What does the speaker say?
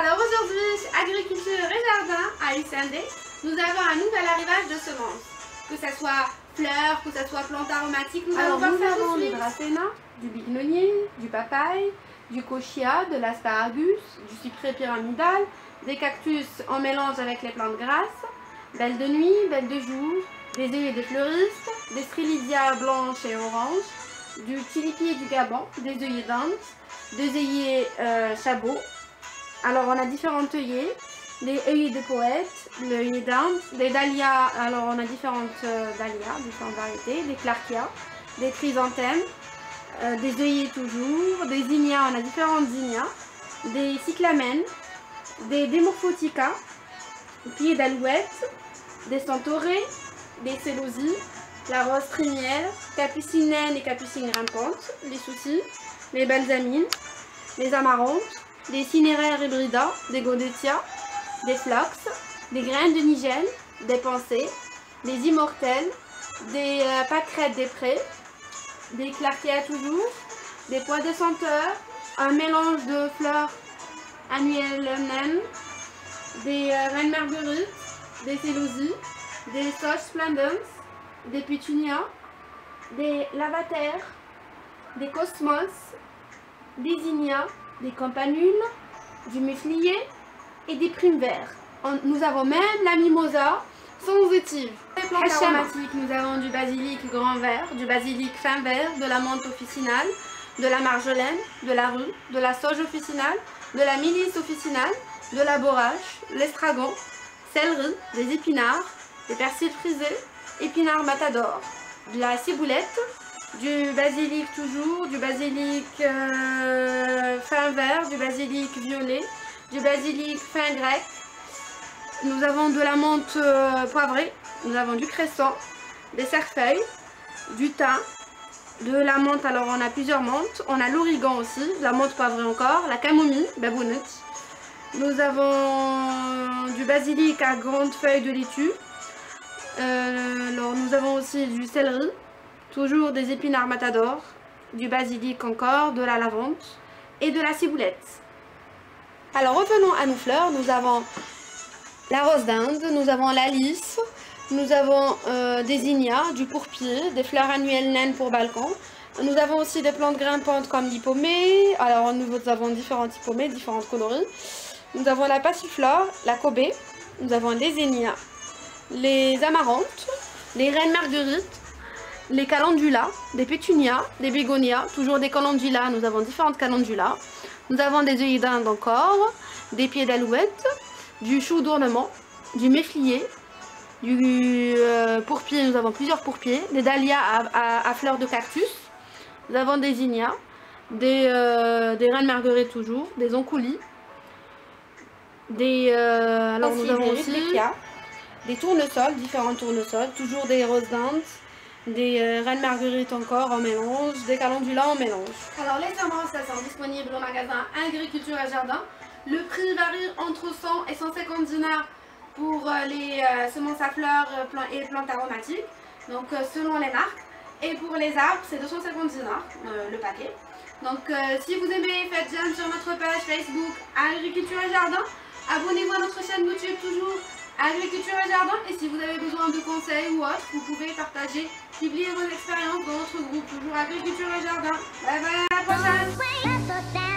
Alors aujourd'hui, chez Agriculture et Jardin à UCMD, nous avons un nouvel arrivage de semences. Que ce soit fleurs, que ce soit plantes aromatiques, nous avons du dracéna, du bignonier, du papaye, du cochia, de l'asparagus, du cyprès pyramidal, des cactus en mélange avec les plantes grasses, belle de nuit, belle de jour, des œillets de fleuristes, des strelitzia blanches et oranges, du tilipier du Gabon, des œillets d'Inde, des œillets chabot. Alors on a différents œillets, des œillets de poète, l'œillet d'Inde, des dahlias, alors on a différentes dahlias, différentes variétés, des clarkia, des chrysanthèmes, des œillets toujours, des zinnias, on a différentes zinnias, des cyclamènes, des demorphotica, pieds d'alouette, des centaurées, des célosies, la rose primière, capucine naine et capucine grimpante, les soucis, les balsamines, les amarantes, des cinéraires hybrida, des godetias, des phlox, des graines de nigel, des pensées, des immortelles, des pâquerettes des prés, des clarkias toujours, des pois de senteur, un mélange de fleurs annuelles naines, des reines marguerites, des célosies, des sauges splendens, des pétunias, des lavataires, des cosmos, des zinnias, des campanules, du muflier et des primes verts. Nous avons même la mimosa sensitive. Les plantes aromatiques, nous avons du basilic grand vert, du basilic fin vert, de la menthe officinale, de la marjolaine, de la rue, de la sauge officinale, de la milice officinale, de la borrache, l'estragon, céleri, des épinards, des persils frisés, épinards matador, de la ciboulette, du basilic toujours, du basilic fin vert, du basilic violet, du basilic fin grec. Nous avons de la menthe poivrée, nous avons du cresson, des cerfeuilles, du thym, de la menthe, alors on a plusieurs menthes, on a l'origan aussi, la menthe poivrée encore, la camomille, babounette. Nous avons du basilic à grandes feuilles de laitue. Alors nous avons aussi du céleri, toujours des épinards matador, du basilic encore, de la lavande et de la ciboulette. Alors revenons à nos fleurs, nous avons la rose d'Inde, nous avons la lys, nous avons des zinnias, du pourpier, des fleurs annuelles naines pour balcon. Nous avons aussi des plantes grimpantes comme l'hippomée, alors nous avons différentes hippomées, différentes coloris. Nous avons la passiflore, la cobée, nous avons les zinnias, les amarantes, les reines marguerites, les calendulas, des pétunias, des bégonias, toujours des calendulas, nous avons différentes calendulas. Nous avons des œillets d'Inde encore, des pieds d'alouette, du chou d'ornement, du méflier, du pourpier, nous avons plusieurs pourpiers, des dahlias à fleurs de cactus, nous avons des zinnias, des reines marguerites toujours, des oncoulis, alors nous avons aussi des tournesols, différents tournesols, toujours des roses d'Inde, des reines marguerites encore en mélange, des calendulas en mélange. Alors les semences sont disponibles au magasin Agriculture et Jardin. Le prix varie entre 100 et 150 dinars pour les semences à fleurs et plantes aromatiques, donc selon les marques. Et pour les arbres, c'est 250 dinars le paquet. Donc si vous aimez, faites j'aime sur notre page Facebook Agriculture et Jardin. Abonnez-vous à notre chaîne YouTube toujours Agriculture et Jardin. Et si vous avez besoin de conseils ou autre, vous pouvez partager, publier vos expériences dans notre groupe toujours Agriculture et Jardin. Bye bye, à la prochaine.